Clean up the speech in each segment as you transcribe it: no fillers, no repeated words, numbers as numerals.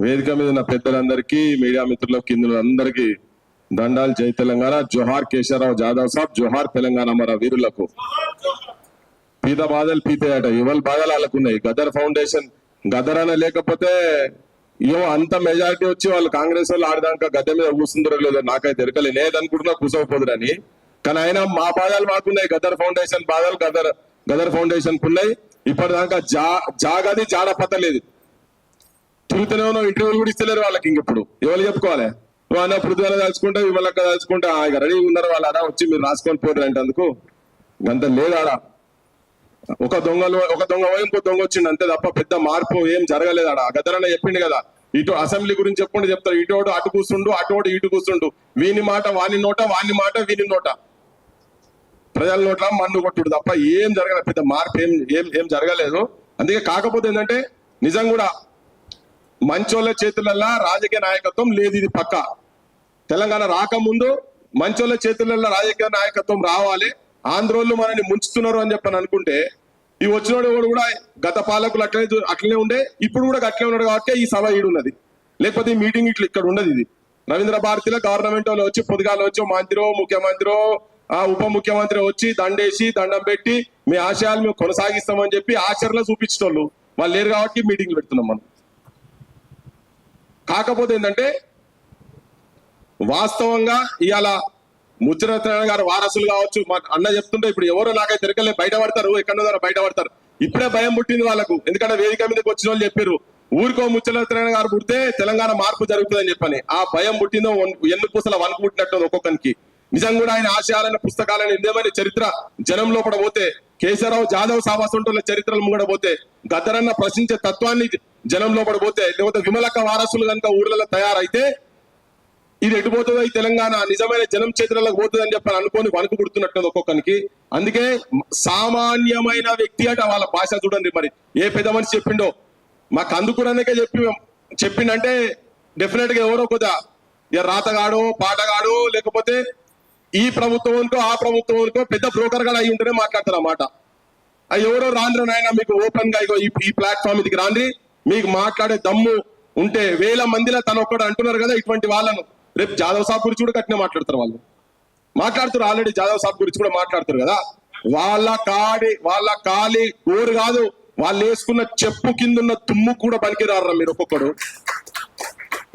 వేదిక మీద ఉన్న పెద్దలందరికీ మీడియా మిత్రులకు కిందులందరికీ దండాల్ జై తెలంగాణ జోహార్ కేశవరావు జాదవ్ సాబ్ జోహార్ తెలంగాణ మన వీరులకు పీత బాధలు పీతే అట ఎవరి బాధలు వాళ్ళకున్నాయి. గదర్ ఫౌండేషన్ గదర్ అనే లేకపోతే ఏమో అంత మెజారిటీ వచ్చి వాళ్ళు కాంగ్రెస్ వాళ్ళు ఆడదాక గద్దె మీద కూర్చుందరో లేదో నాకైతే ఎరకలే. నేదనుకుంటున్నా కూర్చోకపోదురని, కానీ అయినా మా బాధలు మాకున్నాయి. గదర్ ఫౌండేషన్ బాధలు గదర్ ఫౌండేషన్ ఉన్నాయి. ఇప్పటిదాకా జాగది జాడపత్తలేదు. తిరుగుతూనే ఉన్నాం, ఇంటర్వ్యూలు కూడా ఇస్తలేరు వాళ్ళకి. ఇంకెప్పుడు ఎవరు చెప్పుకోవాలి? నువ్వు అన్న పృథ్వీలో దాచుకుంటా విమలక్క దాచుకుంటా ఇక రెడీ ఉన్నారు వాళ్ళు. అలా వచ్చి మీరు రాసుకొని పోరు అంటే అందుకు అంత లేదాడా. ఒక దొంగ పోయి ఇంకో దొంగ వచ్చిండు అంతే తప్ప పెద్ద మార్పు ఏం జరగలేదు ఆడ. గద్దరన్న చెప్పిండు కదా, ఇటు అసెంబ్లీ గురించి చెప్తారు. ఇటోడు అటు కూర్చుండు, అటోడు ఇటు కూర్చుండు. వీని మాట వాని నోట, వాని మాట వీని నోట, ప్రజల నోట్ల మన్ను కొట్టుడు తప్ప ఏం జరగలేదు. పెద్ద మార్పు ఏం జరగలేదు. అందుకే కాకపోతే ఏంటంటే నిజం కూడా మంచోళ్ళ చేతులల్లా రాజకీయ నాయకత్వం లేదు. ఇది పక్క. తెలంగాణ రాకముందు మంచోళ్ళ చేతులల్లా రాజకీయ నాయకత్వం రావాలి. ఆంధ్రోళ్ళు మనని ముంచుతున్నారు అని చెప్పని అనుకుంటే ఈ వచ్చినోడు కూడా గత పాలకులు అట్లనే ఉండే, ఇప్పుడు కూడా అట్లే ఉన్నాడు కాబట్టి ఈ సభ ఈడున్నది. లేకపోతే ఈ మీటింగ్ ఇక్కడ ఉండదు. ఇది రవీంద్ర భారతిలో గవర్నమెంట్ వాళ్ళు వచ్చి పొద్దుగాల వచ్చి మంత్రో ముఖ్యమంత్రి ఉప ముఖ్యమంత్రి వచ్చి దండేసి దండం పెట్టి మీ ఆశయాలు మేము కొనసాగిస్తామని చెప్పి ఆచరణలో చూపించేటోళ్ళు వాళ్ళు లేరు కాబట్టి మీటింగ్లు పెడుతున్నాం మనం. కాకపోతే ఏంటంటే వాస్తవంగా ఇవాళ ముచ్చరత్న గారు వారసులు కావచ్చు, మా అన్న చెప్తుంటే ఇప్పుడు ఎవరో నాకైతే తిరగలే బయటపడతారు, ఎక్కడో ద్వారా బయటపడతారు. ఇప్పుడే భయం పుట్టింది వాళ్ళకు. ఎందుకంటే వేదిక మీదకి వచ్చిన వాళ్ళు చెప్పారు ఊరికో ముచ్చరత్న గారు పుడితే తెలంగాణ మార్పు జరుగుతుందని చెప్పని. ఆ భయం పుట్టిందో ఎన్ను పూసల వణుకు పుట్టినట్టు ఒక్కొక్కరికి. నిజం కూడా ఆయన ఆశయాలైన పుస్తకాలను ఇందేమని చరిత్ర జనం లోపల పోతే, కేశవరావు జాదవ్ సావాసంటోళ్ళ చరిత్రలు ముంగడ పోతే, గద్దరన్న ప్రశ్నించే తత్వాన్ని జనం లోపల పోతే, లేకపోతే విమలక్క వారసులు కనుక ఊర్లలో తయారైతే ఇది ఎటుపోతుందో ఈ తెలంగాణ నిజమైన జనం చేతులకు పోతుంది అని చెప్పని అనుకొని వణుకు పుడుతున్నట్టు ఒక్కొక్కరికి. అందుకే సామాన్యమైన వ్యక్తి అట వాళ్ళ భాష చూడండి. మరి ఏ పెద్ద మనిషి చెప్పిండో మాకు అందుకురానికే చెప్పిండంటే డెఫినెట్ గా ఎవరో కొద్దిగా ఇక రాతగాడో పాటగాడో లేకపోతే ఈ ప్రభుత్వంకో ఆ ప్రభుత్వంకో పెద్ద బ్రోకర్ గా అయి ఉంటేనే మాట్లాడతారు అన్నమాట. అవి ఎవరో రాండ్రు నాయన మీకు ఓపెన్ గా ఈ ప్లాట్ఫామ్ ఇదికి రాండ్రి, మీకు మాట్లాడే దమ్ము ఉంటే వేల మందిలో తను ఒక్కడు అంటున్నారు కదా ఇటువంటి వాళ్ళను. రేపు జాదవ్ సాబ్ గురించి కూడా కట్టినే మాట్లాడతారు వాళ్ళు. మాట్లాడుతారు ఆల్రెడీ జాదవ్ సాబ్ గురించి కూడా మాట్లాడతారు కదా. వాళ్ళ కాలి గోరు కాదు, వాళ్ళు వేసుకున్న చెప్పు కిందున్న తుమ్ము కూడా పనికిరారా మీరు ఒక్కొక్కడు.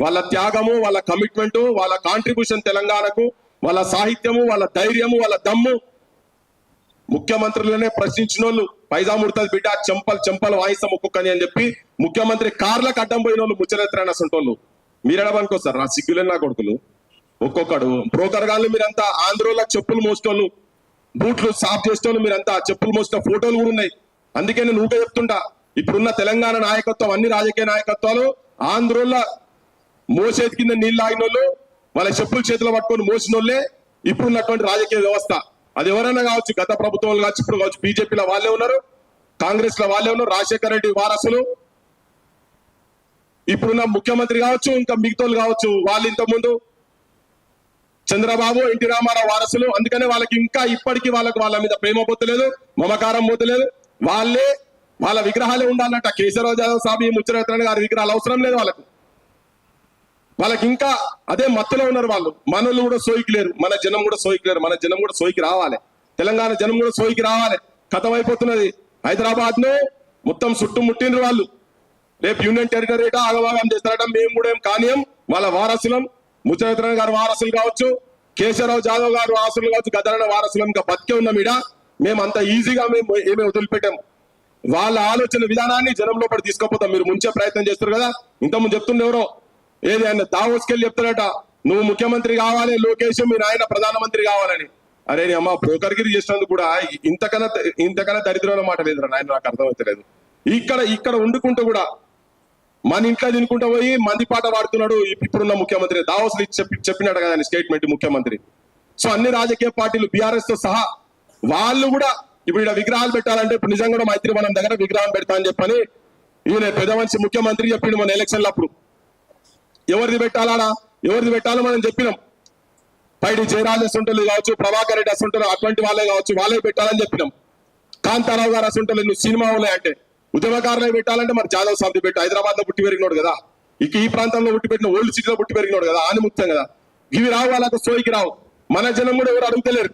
వాళ్ళ త్యాగము, వాళ్ళ కమిట్మెంట్, వాళ్ళ కాంట్రిబ్యూషన్ తెలంగాణకు, వాళ్ళ సాహిత్యము, వాళ్ళ ధైర్యము, వాళ్ళ దమ్ము. ముఖ్యమంత్రులనే ప్రశ్నించిన వాళ్ళు పైజా ముడుతుంది బిడ్డ చెంపలు వాయిస్తాం ఒక్కొక్కని అని చెప్పి ముఖ్యమంత్రి కార్లకు అడ్డం పోయిన వాళ్ళు ముచ్చరెత్తారని అసంటోళ్ళు మీరెడబనుకోస్తారు. నా సిగ్గులే నా కొడుకులు ఒక్కొక్కడు బ్రోకర్ గాళ్ళు. మీరంతా ఆంధ్రోళ్ళకి చెప్పులు మోసేటోళ్ళు, బూట్లు సాఫ్ చేసేటోళ్ళు, మీరంతా చెప్పులు మోసిన ఫోటోలు కూడా ఉన్నాయి. అందుకే నేను ఊకే చెప్తుంటా, ఇప్పుడున్న తెలంగాణ నాయకత్వం అన్ని రాజకీయ నాయకత్వాలు ఆంధ్రోళ్ళ మోసేది కింద నీళ్ళు ఆగిన వాళ్ళు, వాళ్ళ చెప్పులు చేతిలో పట్టుకొని మోసిన వాళ్ళే ఇప్పుడున్నటువంటి రాజకీయ వ్యవస్థ. అది ఎవరైనా కావచ్చు, గత ప్రభుత్వాలు కావచ్చు, ఇప్పుడు కావచ్చు, బీజేపీలో వాళ్ళే ఉన్నారు, కాంగ్రెస్ లో వాళ్ళే ఉన్నారు, రాజశేఖర రెడ్డి వారసులు, ఇప్పుడున్న ముఖ్యమంత్రి కావచ్చు, ఇంకా మిగతాలు కావచ్చు, వాళ్ళు ఇంతకుముందు చంద్రబాబు ఎన్టీ రామారావు వారసులు. అందుకనే వాళ్ళకి ఇంకా ఇప్పటికీ వాళ్ళ మీద ప్రేమ పోతలేదు, మమకారం పోతలేదు. వాళ్ళ విగ్రహాలే ఉండాలన్నట్ట. కేశవరావు జాదవ్ సాబ్, ముచ్చరత్న గారి విగ్రహాలు అవసరం లేదు వాళ్ళకి ఇంకా అదే మత్తులో ఉన్నారు వాళ్ళు. మనోళ్ళు కూడా సోయికి లేరు, మన జనం కూడా సోయికి లేరు. మన జనం కూడా సోయికి రావాలి, తెలంగాణ జనం కూడా సోయికి రావాలి. కథం అయిపోతున్నది. హైదరాబాద్ ను మొత్తం చుట్టుముట్టిండ్రు వాళ్ళు. రేపు యూనియన్ టెరిటరీ ఆగవాగం చేస్తారట. మేము కూడా ఏం కానీయం, వాళ్ళ వారసులం. ముచ్చరత్న గారి వారసులు కావచ్చు, కేశవరావు జాదవ్ గారు వారసులు కావచ్చు, గద్దరన్న వారసులం. ఇంకా బతికే ఉన్నాం ఈడ. మేము అంత ఈజీగా ఏమీ వదిలిపెట్టాం. వాళ్ళ ఆలోచన విధానాన్ని జనం లోపల తీసుకపోతాం. మీరు ముంచే ప్రయత్నం చేస్తారు కదా. ఇంతకుముందు చెప్తుండే ఎవరో ఏది ఆయన దావోస్కెళ్ళి చెప్తాడట, నువ్వు ముఖ్యమంత్రి కావాలి, లోకేష్ మీ నాయన ప్రధానమంత్రి కావాలని. అరే అమ్మ బ్రోకర్గిరి చేసినందుకు కూడా ఇంతకన్నా దరిద్రమైన మాట లేదురా నాయన, నాకు అర్థమవుతలేదు. ఇక్కడ వండుకుంటూ కూడా మన ఇంట్లో తినుకుంటూ పోయి మంది పాట పాడుతున్నాడు ఇప్పుడున్న ముఖ్యమంత్రి. దావోస్ చెప్పినట్టు కదా స్టేట్మెంట్ ముఖ్యమంత్రి. సో అన్ని రాజకీయ పార్టీలు బీఆర్ఎస్ తో సహా వాళ్ళు కూడా ఇప్పుడు ఇక్కడ విగ్రహాలు పెట్టాలంటే ఇప్పుడు నిజంగా కూడా మైత్రివనం దగ్గర విగ్రహం పెడతా అని చెప్పని ఈయన పెద్ద మనిషి ముఖ్యమంత్రి చెప్పిండు మన ఎలక్షన్లు అప్పుడు. ఎవరిది పెట్టాలో మనం చెప్పినాం. పైడి జయరాజ్ అసంటోళ్ళు కావచ్చు, ప్రభాకర్ రెడ్డి అసంటోళ్ళు అటువంటి వాళ్ళే కావచ్చు, వాళ్ళే పెట్టాలని చెప్పినాం. కాంతారావు గారు అసంటోళ్ళు నువ్వు సినిమా వాళ్ళే అంటే ఉద్యమకారులే పెట్టాలంటే మరి జాదవ్ సాబ్ది పెట్టు. హైదరాబాద్ లో పుట్టి పెరిగినోడు కదా, ఇక ఈ ప్రాంతంలో పుట్టి పెట్టిన ఓల్డ్ సిటీలో పుట్టి పెరిగినాడు కదా ఆని ముత్యం కదా. ఇవి రావు వాళ్ళకు సోయికి రావు. మన జనం కూడా ఎవరు అడుగుతలేరు.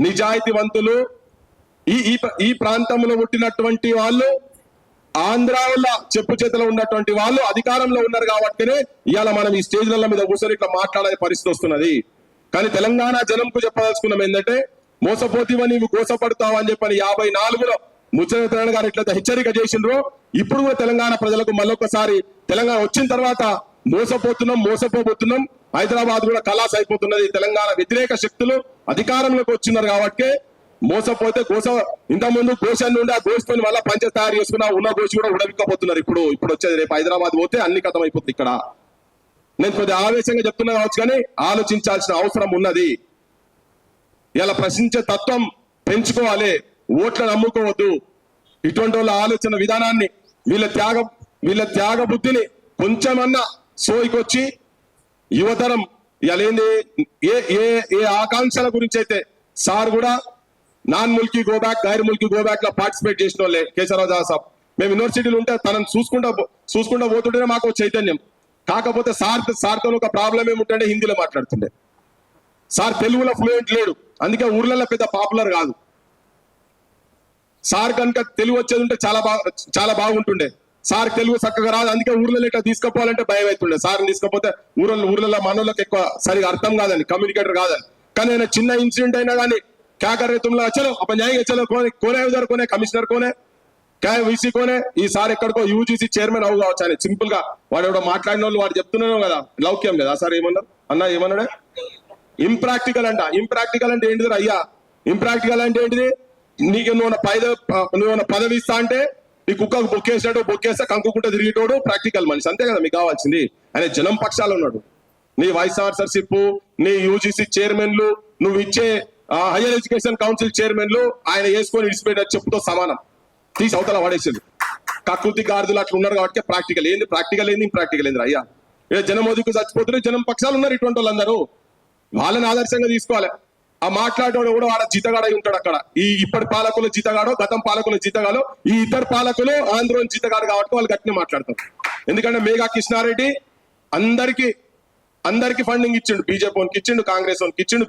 నిజాయితీవంతులు ఈ ప్రాంతంలో పుట్టినటువంటి వాళ్ళు, ఆంధ్రాలో చెప్పు చేతిలో ఉన్నటువంటి వాళ్ళు అధికారంలో ఉన్నారు కాబట్టినే ఇవాళ మనం ఈ స్టేజ్ల మీద కూర్చొని ఇట్లా మాట్లాడే పరిస్థితి వస్తున్నది. కానీ తెలంగాణ జనంకు చెప్పదలుచుకున్నాం ఏంటంటే, మోసపోతీవని నీవు గోసపడతావు అని చెప్పని 54లో ముచ్చట గారు ఎట్లయితే హెచ్చరిక చేసిండ్రో, ఇప్పుడు కూడా తెలంగాణ ప్రజలకు మళ్ళొకసారి తెలంగాణ వచ్చిన తర్వాత మోసపోబోతున్నాం. హైదరాబాద్ కూడా కలాస్ అయిపోతున్నది. తెలంగాణ వ్యతిరేక శక్తులు అధికారంలోకి వచ్చినారు కాబట్టి మోసపోతే ఇంతకుముందు గోషన్ని ఉండి ఆ గోషతో మళ్ళీ పంచ తయారు చేసుకున్నా ఉన్న గోషి కూడా ఉడవిక్కపోతున్నారు. ఇప్పుడు వచ్చేది రేపు హైదరాబాద్ పోతే అన్ని కథం అయిపోతుంది. ఇక్కడ నేను కొద్దిగా ఆవేశంగా చెప్తున్నా కావచ్చు, కానీ ఆలోచించాల్సిన అవసరం ఉన్నది. ఇలా ప్రశ్నించే తత్వం పెంచుకోవాలి. ఓట్లను నమ్ముకోవద్దు. ఇటువంటి వాళ్ళ ఆలోచన విధానాన్ని, వీళ్ళ త్యాగ బుద్ధిని కొంచెమన్నా సోయికొచ్చి యువతరం ఇలాంటి ఏ ఆకాంక్షల గురించి అయితే సార్ కూడా నాన్ ముల్కీ గోబ్యాక్, గైర్ ముల్కీ గోబ్యాక్ లో పార్టిసిపేట్ చేసిన వాళ్ళే కేశవరావు జాదవ్ సాబ్. మేము యూనివర్సిటీలు ఉంటే తనను చూసుకుంటా పోతుంటేనే మాకు చైతన్యం. కాకపోతే సార్తో ఒక ప్రాబ్లం ఏముంటే హిందీలో మాట్లాడుతుండే. సార్ తెలుగులో ఫ్లూయెంట్ లేడు, అందుకే ఊర్లలో పెద్ద పాపులర్ కాదు. సార్ కనుక తెలుగు వచ్చేది ఉంటే చాలా బాగుంటుండే. సార్ తెలుగు చక్కగా రాదు, అందుకే ఊర్లలో ఇట్లా తీసుకుపోవాలంటే భయం అవుతుండే. సార్ని తీసుకపోతే ఊర్లలో మనోళ్ళకి ఎక్కువ సరిగా అర్థం కాదని, కమ్యూనికేటర్ కాదని. కానీ ఆయన చిన్న ఇన్సిడెంట్ అయినా కానీ क्या कर रहे तुम लोग, चलो अपन जाएंगे, चलो कोने उधर कोने कमिश्नर कोने क्या వీసీ కోనే ఈసారి ఎక్కడికో యూజీసీ చైర్మన్ అవు కావచ్చు అని సింపుల్ గా వాడు ఎవడో మాట్లాడిన వాళ్ళు వాడు చెప్తున్నాను కదా, లౌక్యం కదా సార్. ఏమన్నారు అన్నా, ఏమన్నాడే? ఇంప్రాక్టికల్ అంటే ఏంటిది అయ్యా? ఇంప్రాక్టికల్ అంటే ఏంటిది? నీకు నువ్వు పదవి ఇస్తా అంటే నీ కుక్కకు బొక్కేస్తే కంకుకుంటే తిరిగేటోడు ప్రాక్టికల్ మనిషి, అంతే కదా మీకు కావాల్సింది. ఆయన జనం పక్షాలు ఉన్నాడు. నీ వైస్ చాన్సలర్షిప్, నీ యూజీసీ చైర్మన్లు, నువ్వు ఇచ్చే హైయర్ ఎడ్యుకేషన్ కౌన్సిల్ చైర్మన్లు ఆయన వేసుకొని ఇడిచిపెట్టే చెప్పుతో సమానం. తీసి అవతల వాడేసింది. కకృతి గార్దులు అట్లా ఉన్నారు కాబట్టి ప్రాక్టికల్ ఏంది ఇంప్రాక్టికల్ ఏంది అయ్యా? జనం మోదీకి చచ్చిపోతున్నారు, జనం పక్షాలు ఉన్నారు. ఇటువంటి వాళ్ళందరూ వాళ్ళని ఆదర్శంగా తీసుకోవాలి. ఆ మాట్లాడేవాడు కూడా వాడ జీతగాడ ఉంటాడు అక్కడ. ఈ ఇప్పటి పాలకులు జీతగాడో, గతం పాలకులు జీతగాడో, ఈ ఇద్దరు పాలకులు ఆంధ్రోని జీతగాడు కాబట్టి వాళ్ళు గట్టిగా మాట్లాడతారు. ఎందుకంటే మేఘా కృష్ణారెడ్డి అందరికి ఫండింగ్ ఇచ్చిండు. బీజేపీ వానికి ఇచ్చిండు, కాంగ్రెస్ వానికి ఇచ్చిండు,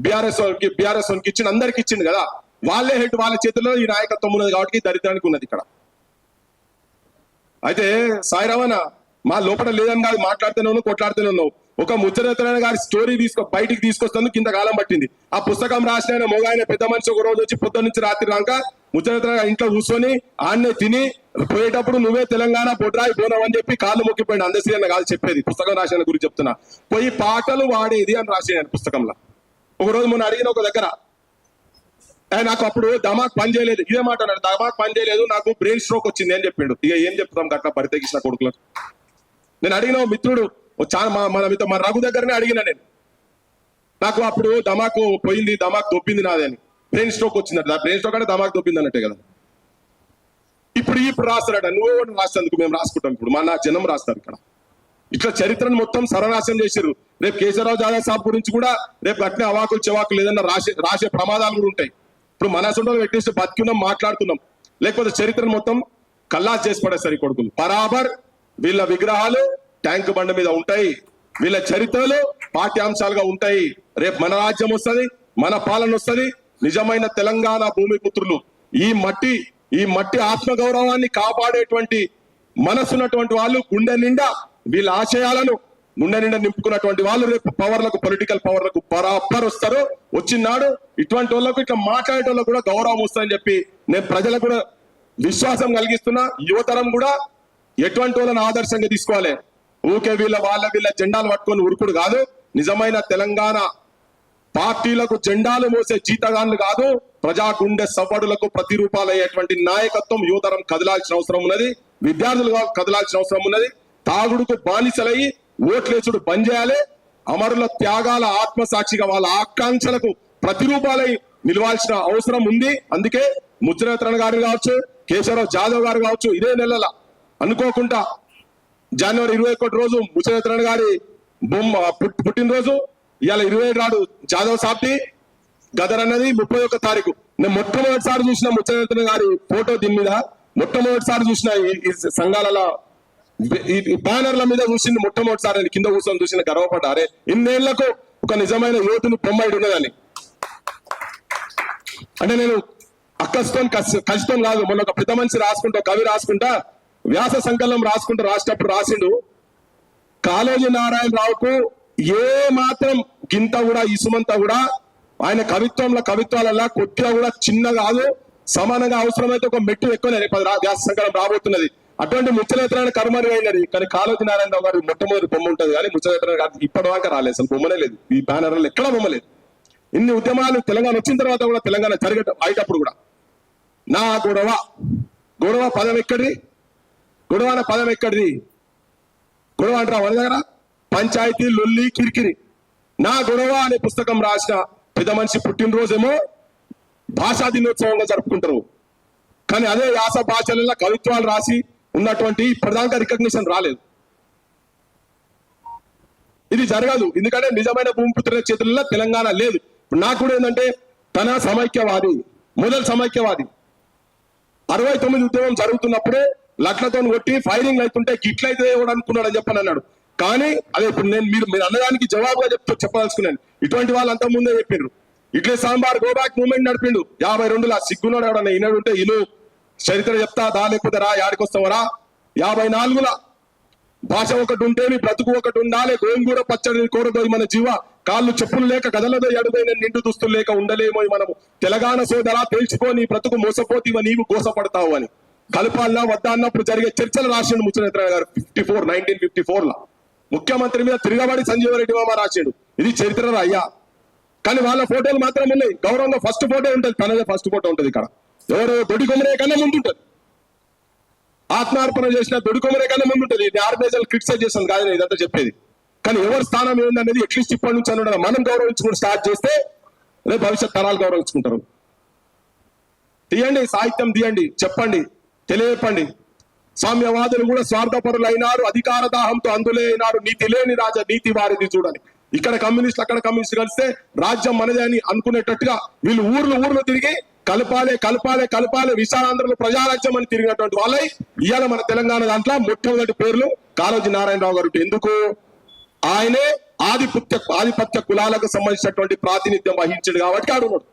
బీఆర్ఎస్ వానికి ఇచ్చిండు, అందరికి ఇచ్చిండు కదా. వాళ్ళే హెడ్, వాళ్ళ చేతుల్లో ఈ నాయకత్వం ఉన్నది కాబట్టి దరిద్రానికి ఉన్నది ఇక్కడ. అయితే సాయి రమణ మా లోపల లేదని కాదు, మాట్లాడుతూనే ఉన్నావు, కొట్లాడుతూనే ఉన్నావు. ఒక ముచ్చరత్న గారి స్టోరీ బయటికి తీసుకొస్తాను కింద కాలం పట్టింది. ఆ పుస్తకం రాసిన మొగాయన పెద్ద మనిషి ఒక రోజు వచ్చి పొద్దు నుంచి రాత్రి దాకా ముచ్చరత్న ఇంట్లో కూర్చొని ఆన్నే తిని పోయేటప్పుడు నువ్వే తెలంగాణ బొడ్రాయి పోనావు అని చెప్పి కాళ్ళు మొక్కిపోయింది. అందశ్రీ అన్న కాదు చెప్పేది, పుస్తకం రాసిన గురించి చెప్తున్నా. పోయి పాటలు వాడేది అని రాసేయాలి పుస్తకంలో. ఒక రోజు మొన్న అడిగిన ఒక దగ్గర, నాకు అప్పుడు దమాక్ పని చేయలేదు, ఇదే మాట అన్నాడు, దమాక్ పని చేయలేదు, నాకు బ్రెయిన్ స్ట్రోక్ వచ్చింది అని చెప్పిండు. ఇక ఏం చెప్తాం గట్లా పరితెగించిన కొడుకులకు. నేను అడిగిన మిత్రుడు మన రఘు దగ్గరనే అడిగిన నేను, నాకు అప్పుడు దమాకు పోయింది, దమాక్ దొబ్బింది నాదే అని. బ్రెయిన్ స్ట్రోక్ వచ్చిందట. బ్రెయిన్ స్ట్రోక్ అంటే దమాక్ దొబ్బింది అన్నట్టే కదా. ఇప్పుడు రాస్తారట, నువ్వు రాసేందుకు మేము రాసుకుంటాం. ఇప్పుడు నా జనం రాస్తారు ఇక్కడ. ఇట్లా చరిత్రను మొత్తం సర్వనాశనం చేశారు. రేపు కేశవరావు జాదవ్ సాబ్ గురించి కూడా రేపు అట్లే అవాకులు చెవాకులు ఏదన్నా రాసే ప్రమాదాలు కూడా ఉంటాయి. ఇప్పుడు మన సొంతంలో పెట్టేసి బతికున్నాం, మాట్లాడుతున్నాం. లేకపోతే చరిత్రను మొత్తం కల్లాస్ చేసి పడేస్తారు కొడుకులు. బరాబర్ వీళ్ళ విగ్రహాలు ట్యాంక్ బండ మీద ఉంటాయి, వీళ్ళ చరిత్రలు పాఠ్యాంశాలుగా ఉంటాయి. రేపు మన రాజ్యం వస్తుంది, మన పాలన వస్తుంది. నిజమైన తెలంగాణ భూమి పుత్రులు, ఈ మట్టి ఆత్మగౌరవాన్ని కాపాడేటువంటి మనసున్నటువంటి వాళ్ళు, గుండె నిండా వీళ్ళ ఆశయాలను గుండె నిండా నింపుకున్నటువంటి వాళ్ళు రేపు పొలిటికల్ పవర్లకు బరాబర్ వస్తారు. వచ్చినాడు ఇటువంటి వాళ్ళకు, ఇట్లా మాట్లాడే వాళ్ళకు కూడా గౌరవం వస్తుందని చెప్పి నేను ప్రజలకు కూడా విశ్వాసం కలిగిస్తున్నా. యువతరం కూడా ఎటువంటి వాళ్ళని ఆదర్శంగా తీసుకోవాలి. ఊకే వీళ్ళ జెండాలు పట్టుకొని ఉరుకుడు కాదు. నిజమైన తెలంగాణ పార్టీలకు జెండాలు మోసే జీతగాన్లు కాదు, ప్రజా గుండె సవ్వడులకు ప్రతిరూపాలయ్యేటువంటి నాయకత్వం యువతరం కదలాల్సిన అవసరం ఉన్నది. విద్యార్థులు కదలాల్సిన అవసరం ఉన్నది. తాగుడుకు బానిసలయ్యి ఓట్లేసుడు బంద్ చేయాలి. అమరుల త్యాగాల ఆత్మసాక్షిగా వాళ్ళ ఆకాంక్షలకు ప్రతిరూపాలై నిలవాల్సిన అవసరం ఉంది. అందుకే ముచ్చరత్న గారు కావచ్చు, కేశవరావు జాదవ్ గారు కావచ్చు, ఇదే నెలల అనుకోకుండా జనవరి 21 రోజు ముచ్చరత్న గారి పుట్టినరోజు. ఇవాళ 27 నాడు జాదవ్ సాబ్ది గదర్ అన్నది 31 తారీఖు. నేను మొట్టమొదటిసారి చూసిన ముచ్చరత్న గారి ఫోటో దీని మీద మొట్టమొదటిసారి చూసిన ఈ సంఘాలలో ఈ బ్యానర్ల మీద చూసింది మొట్టమొదటిసారి కింద కూర్చొని చూసిన గర్వపడ్డారే ఇన్నేళ్లకు ఒక నిజమైన యువతుని బొమ్మాయిడు ఉన్నదని. అంటే నేను అక్కస్తో కసితో కాదు, మొన్న ఒక పెద్ద మనిషి రాసుకుంటా, కవి రాసుకుంటా, వ్యాస సంకలనం రాసుకుంటూ రాసేటప్పుడు రాసిండు, కాళోజీ నారాయణరావుకు ఏ మాత్రం గింత కూడా ఇసుమంతా కూడా ఆయన కవిత్వాలల్లా కొద్దిగా కూడా చిన్న కాదు, సమానంగా అవసరమైతే ఒక మెట్టు ఎక్కువనే వ్యాస సంకలనం రాబోతున్నది. అటువంటి ముచ్చలేతనాన్ని కర్మని అయినది. కానీ కాళోజీ నారాయణరావు గారి మొట్టమొదటి బొమ్మ ఉంటుంది కానీ ముచ్చలేతన ఇప్పటిదాకా రాలేదు, అసలు బొమ్మనే లేదు. ఈ బ్యానర్లు ఎక్కడా బొమ్మ లేదు. ఇన్ని ఉద్యమాలు తెలంగాణ వచ్చిన తర్వాత కూడా తెలంగాణ అయ్యేటప్పుడు కూడా నా గొడవ పదం ఎక్కడిది, గొడవ అనే పదం ఎక్కడిది, గొడవ అంటారా మన దగ్గర పంచాయతీ లొల్లి కిరికిరి. నా గొడవ అనే పుస్తకం రాసిన పెద్ద మనిషి పుట్టినరోజేమో భాషా దినోత్సవంగా జరుపుకుంటారు. కానీ అదే యాస భాషలలో కవిత్వాలు రాసి ఉన్నటువంటి ప్రధాన రికగ్నిషన్ రాలేదు. ఇది జరగదు, ఎందుకంటే నిజమైన భూమిపుత్రుల చేతుల్లో తెలంగాణ లేదు. నాకు కూడా ఏంటంటే తన సమైక్యవాది, మొదలు సమైక్యవాది. 69 ఉద్యమం జరుగుతున్నప్పుడే లట్లతో కొట్టి ఫైరింగ్ అవుతుంటే గిట్లయితే ఎవడు అనుకున్నాడు అని చెప్పని అన్నాడు. కానీ అదే ఇప్పుడు మీరు అన్నదానికి జవాబుగా చెప్పదలుచుకున్నాను. ఇటువంటి వాళ్ళు అంత ముందే చెప్పిండ్రు. ఇట్లే సాంబార్ గోబ్యాక్ మూవ్మెంట్ నడిపిండు 52లో. సిగ్గున్నాడు ఎవడన్నా ఈనాడుంటే ఇను చరిత్ర చెప్తా దా, లేకపోతే రా యాడికొస్తావరా. 54లో భాష ఒకటి ఉంటే నీ బ్రతుకు ఒకటి ఉండాలి, గోంగూర పచ్చడి కోరదోయి మన జీవ, కాళ్ళు చెప్పులు లేక గదలదో అడుగైన నిండు దుస్తులు లేక ఉండలేమో మనము, తెలంగాణ సోదరా తేల్చుకో నీ బ్రతుకు మోసపోతీవ నీవు గోసపడతావు అని. కలపాలన్నా వద్దా అన్నప్పుడు జరిగే చర్చలు రాసిండు ముచ్చలేతన గారు 1954లో. ముఖ్యమంత్రి మీద తిరగబడి సంజీవ రెడ్డి మామ రాసిండు. ఇది చరిత్ర అయ్యా. కానీ వాళ్ళ ఫోటోలు మాత్రం ఉన్నాయి. గౌరవంగా ఫస్ట్ ఫోటో ఉంటుంది, తనదే ఫస్ట్ ఫోటో ఉంటుంది. ఇక్కడ ఎవరు దొడి కొమరే కన్నా ముందు ఉంటుంది, ఆత్మార్పణ చేసిన దొడి కొమరే కన్నా ముందు ఉంటుంది. ఇది ఆర్గనైజర్ క్రిటిసైజ్ చేస్తాను కాదు ఇదంతా చెప్పేది. కానీ ఎవరి స్థానం ఏందనేది అట్లీస్ట్ ఇప్పటి నుంచి అని మనం గౌరవించుకుని స్టార్ట్ చేస్తే రేపు భవిష్యత్ తరాలు గౌరవించుకుంటారు. తీయండి, సాహిత్యం తీయండి, చెప్పండి, తెలియపండి. సామ్యవాదులు కూడా స్వార్థపరులు అయినారు, అధికార దాహంతో అందులే అయినారు, నీతి లేని రాజా నీతి వారిది చూడని. ఇక్కడ కమ్యూనిస్టులు అక్కడ కమ్యూనిస్టులు కలిస్తే రాజ్యం మనదే అని అనుకునేటట్టుగా వీళ్ళు ఊర్లు తిరిగి కలపాలే విశాలాంధ్రలో ప్రజారాజ్యం అని తిరిగినటువంటి వాళ్ళై ఇవాళ మన తెలంగాణ దాంట్లో మొట్టమొదటి పేర్లు కాళోజీ నారాయణరావు గారు. ఎందుకు? ఆయనే ఆధిపత్య కులాలకు సంబంధించినటువంటి ప్రాతినిధ్యం వహించాడు కాబట్టి ఆడున్నాడు.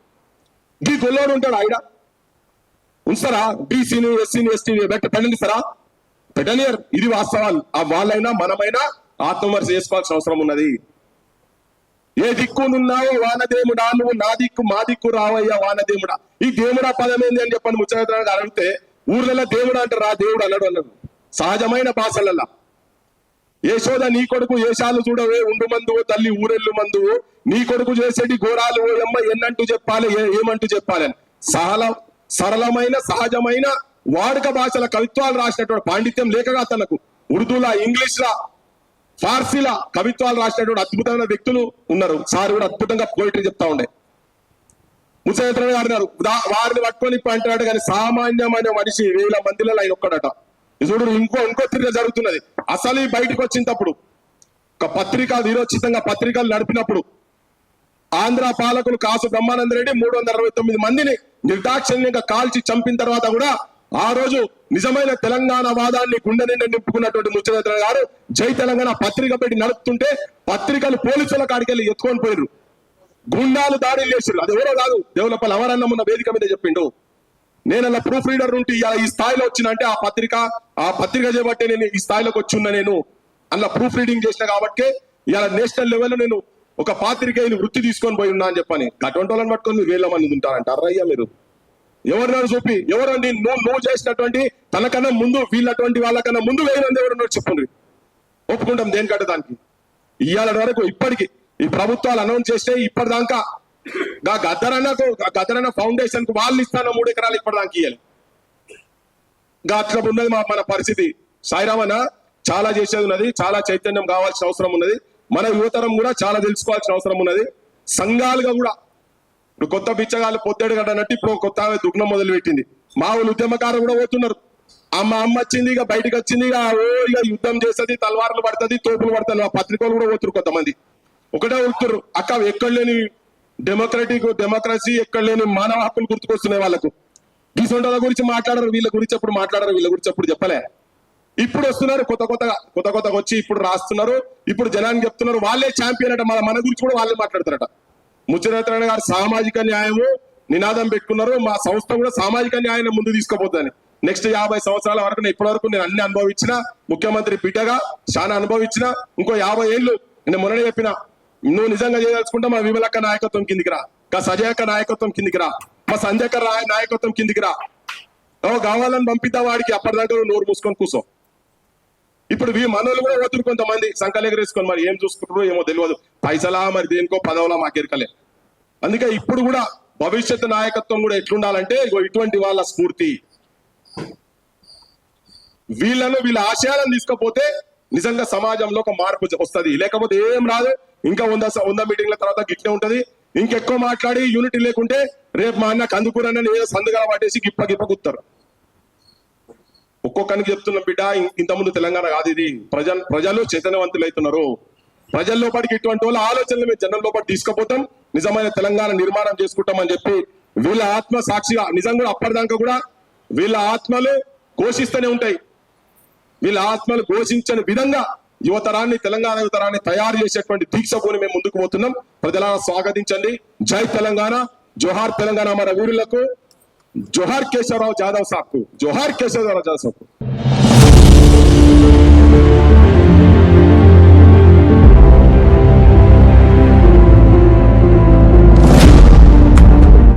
ఈ గొల్లోడు ఉంటాడు, ఆయన ఉంచుతారా? బీసీని ఎస్సీని ఎస్టీని పెట్టనిస్తారా? పెట్టనియర్. ఇది వాస్తవాలు. ఆ వాళ్ళైనా మనమైనా ఆత్మవిమర్శ చేసుకోవాల్సిన అవసరం ఉన్నది. ఏ దిక్కునున్నావో వానదేముడా, నువ్వు నా దిక్కు మా దిక్కు రావయ్యా వానదేముడా. ఈ దేవుడా పదం ఏంది అని చెప్పండి ముచ్చట అడిగితే ఊర్లలో దేవుడు అంటారు, దేవుడు అన్నాడు. సహజమైన భాషలల్లా యశోద నీ కొడుకు ఏషాలు చూడవే ఉండు మందువు తల్లి ఊరెళ్ళు మందువు, నీ కొడుకు చేసేటి ఘోరాలు ఓ అమ్మ ఎన్నంటూ చెప్పాలి ఏమంటూ చెప్పాలని సరళమైన సహజమైన వాడుక భాషల కవిత్వాలు రాసినటువంటి పాండిత్యం లేకగా తనకు ఉర్దూలా ఇంగ్లీష్లా ఫార్సీలా కవిత్వాలు రాసినటువంటి అద్భుతమైన వ్యక్తులు ఉన్నారు. సార్ కూడా అద్భుతంగా పోయిటరీ చెప్తా ఉండే. ముసలిత్ర గారు వారిని పట్టుకొని అంటాడు. కానీ సామాన్యమైన మనిషి 1000 మందిలో ఆయన ఒక్కడట. చూడు ఇంకో తిరిగి జరుగుతున్నది. అసలు బయటకు వచ్చినప్పుడు ఒక పత్రిక వీరోచితంగా పత్రికలు నడిపినప్పుడు ఆంధ్ర పాలకులు కాసు బ్రహ్మానంద రెడ్డి 369 మందిని నిర్దాక్షిణ్యంగా కాల్చి చంపిన తర్వాత కూడా ఆ రోజు నిజమైన తెలంగాణ వాదాన్ని గుండె నిండా నింపుకున్నటువంటి ముచ్చలేతన గారు జై తెలంగాణ పత్రిక పెట్టి నడుపుతుంటే పత్రికలు పోలీసుల కాడికి వెళ్ళి ఎత్తుకొని పోయిర్రు, గుండాలు దాడులు చేసిర్రు. అది ఎవరో కాదు, దేవులపల్లి అవరన్నం ఉన్న వేదిక మీద చెప్పిండు. నేను అలా ప్రూఫ్ రీడర్ ఉంటే ఈ స్థాయిలో వచ్చినంటే ఆ పత్రిక చేయబట్టే నేను ఈ స్థాయిలోకి వచ్చిన్నా. నేను అలా ప్రూఫ్ రీడింగ్ చేసిన కాబట్టి ఇలా నేషనల్ లెవెల్లో నేను ఒక పాత్రికేయుని వృత్తి తీసుకొని పోయి ఉన్నా అని చెప్పని. అటువంటి వాళ్ళని పట్టుకొని 1000 మంది ఉంటారంటారు. అయ్యా మీరు ఎవరినారు చూపి, ఎవరండి నువ్వు చేసినటువంటి తనకన్నా ముందు వీళ్ళటువంటి వాళ్ళకన్నా ముందు 1000 మంది ఎవరన్నారు చెప్పండి, ఒప్పుకుంటాం దేనికంటే దానికి. ఇవాళ వరకు ఇప్పటికి ఈ ప్రభుత్వాలు అనౌన్స్ చేస్తే ఇప్పటిదాకా గద్దరన్న ఫౌండేషన్ కు వాళ్ళు ఇస్తాను 3 ఎకరాలు ఇప్పటిదాకా ఇవ్వాలి. అట్లా ఉన్నది మన పరిస్థితి. సాయిరామన్న చాలా చేసేది ఉన్నది, చాలా చైతన్యం కావాల్సిన అవసరం ఉన్నది. మన యువతరం కూడా చాలా తెలుసుకోవాల్సిన అవసరం ఉన్నది. సంఘాలుగా కూడా ఇప్పుడు కొత్త బిచ్చగాళ్ళు పొత్తేడు గడ్డనట్టు ఇప్పుడు కొత్త దుగ్నం మొదలు పెట్టింది. మామూలు ఉద్యమకారులు కూడా పోతున్నారు. అమ్మ బయటకు వచ్చింది, ఇక యుద్ధం చేస్తుంది, తలవార్లు పడుతుంది, తోపులు పడుతుంది. ఆ పత్రికలు కూడా పోతున్నారు. కొంతమంది ఒకటే ఉడుతున్నారు, ఎక్కడ లేని డెమోక్రసీ, ఎక్కడ లేని మానవ హక్కులు గుర్తుకొస్తున్నాయి వాళ్ళకు. గీసొంటల గురించి మాట్లాడరు, వీళ్ళ గురించి అప్పుడు మాట్లాడరు, వీళ్ళ గురించి అప్పుడు చెప్పలే. ఇప్పుడు వస్తున్నారు కొత్తగా వచ్చి ఇప్పుడు రాస్తున్నారు, ఇప్పుడు జనానికి చెప్తున్నారు వాళ్ళే ఛాంపియన్ అట. మన గురించి కూడా వాళ్ళే మాట్లాడతారట. ముచ్చరత్న గారు సామాజిక న్యాయము నినాదం పెట్టుకున్నారు. మా సంస్థ కూడా సామాజిక న్యాయాన్ని ముందు తీసుకుపోతుందని. నెక్స్ట్ 50 సంవత్సరాల వరకు ఇప్పటి వరకు నేను అన్ని అనుభవించిన, ముఖ్యమంత్రి బిడ్డగా చాలా అనుభవించిన. ఇంకో 50 ఏళ్ళు నేను మొన్ననే చెప్పిన, నువ్వు నిజంగా చేయదలుచుకుంటే మా విమలక్క నాయకత్వం కిందికి రా, మా సజయక్క నాయకత్వం కిందికి రా, మా సంజయక్క నాయకత్వం కిందికి రా. కావాలని పంపిద్దా వాడికి, అప్పటిదాకా నోరు మూసుకొని కూర్చో. ఇప్పుడు మనోళ్ళు కూడా పోతున్నారు కొంతమంది సంకలెగరేసుకొని, మరి ఏం చూసుకుంటారో ఏమో తెలియదు, పైసలా మరి దేనికో పదవులా మాకెరకలే. అందుకే ఇప్పుడు కూడా భవిష్యత్తు నాయకత్వం కూడా ఎట్లుండాలంటే ఇటువంటి వాళ్ళ స్ఫూర్తి, వీళ్ళ ఆశయాలను తీసుకపోతే నిజంగా సమాజంలో ఒక మార్పు వస్తుంది. లేకపోతే ఏం రాదు. ఇంకా 100 మీటింగ్ల తర్వాత గిట్లే ఉంటది. ఇంకెక్కువ మాట్లాడి యూనిటీ లేకుంటే రేపు మా అన్న కందుకూరని ఏదో సందుగా పట్టేసి గిప్ప గుత్తారు. ఒక్కొక్కరికి చెప్తున్నాం బిడ్డ, ఇంతకుముందు తెలంగాణ కాదు ఇది. ప్రజలు చైతన్యవంతులు అవుతున్నారు. ప్రజల లోపలికి ఇటువంటి వాళ్ళ ఆలోచనలు మేము జనం లోపలికి తీసుకుపోతాం, నిజమైన తెలంగాణ నిర్మాణం చేసుకుంటాం అని చెప్పి వీళ్ళ ఆత్మ సాక్షిగా, నిజంగా కూడా అప్పటిదాకా కూడా వీళ్ళ ఆత్మలు ఘోషిస్తూనే ఉంటాయి. వీళ్ళ ఆత్మలు ఘోషించని విధంగా యువతరాన్ని, తెలంగాణ యువతరాన్ని తయారు చేసేటువంటి దీక్షపోని మేము ముందుకు పోతున్నాం. ప్రజలను స్వాగతించండి. జై తెలంగాణ, జోహార్ తెలంగాణ మన వీరులకు, జోహార్ కేశవరావు జాదవ్ సాబ్కు, జోహార్ కేశవరావు జాదవ్ సాబ్కు.